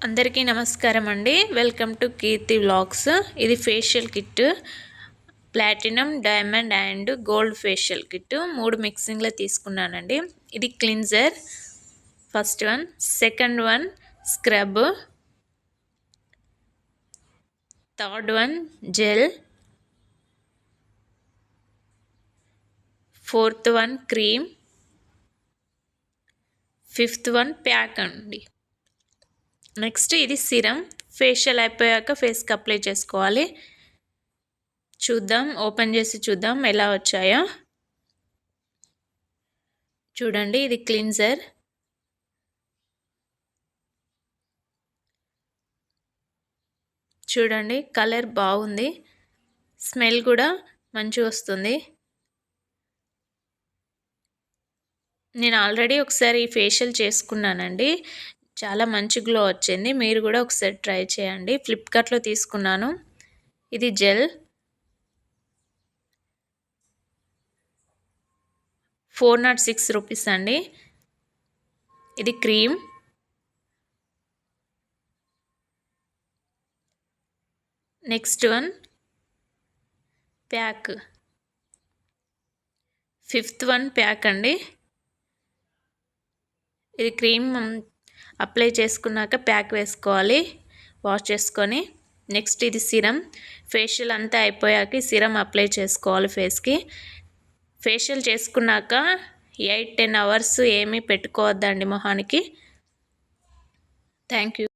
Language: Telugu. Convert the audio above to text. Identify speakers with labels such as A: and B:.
A: అందరికీ నమస్కారం అండి. Welcome to Keerthi vlogs. ఇది facial kit, platinum, diamond and gold facial kit 3 మిక్సింగ్లో తీసుకున్నానండి. ఇది cleanser first one, second one scrub, third one gel, fourth one cream, fifth one pack అండి. నెక్స్ట్ ఇది సిరం. ఫేషియల్ అయిపోయాక ఫేస్కి అప్లై చేసుకోవాలి. చూద్దాం, ఓపెన్ చేసి చూద్దాం ఎలా వచ్చాయో. చూడండి, ఇది క్లిన్జర్. చూడండి, కలర్ బాగుంది, స్మెల్ కూడా మంచిగా వస్తుంది. నేను ఆల్రెడీ ఒకసారి ఫేషియల్ చేసుకున్నానండి, చాలా మంచి గ్లో వచ్చింది. మీరు కూడా ఒకసారి ట్రై చేయండి. ఫ్లిప్కార్ట్లో తీసుకున్నాను. ఇది జెల్, 406 రూపీస్ అండి. ఇది cream, next one pack, fifth one pack అండి. ఇది క్రీమ్ అప్లై చేసుకున్నాక ప్యాక్ వేసుకోవాలి, వాష్ చేసుకొని. నెక్స్ట్ ఇది సిరం. ఫేషియల్ అంతా అయిపోయాక సిరం అప్లై చేసుకోవాలి ఫేస్కి. ఫేషియల్ చేసుకున్నాక 8-10 అవర్స్ ఏమీ పెట్టుకోవద్దండి మొహానికి. Thank you.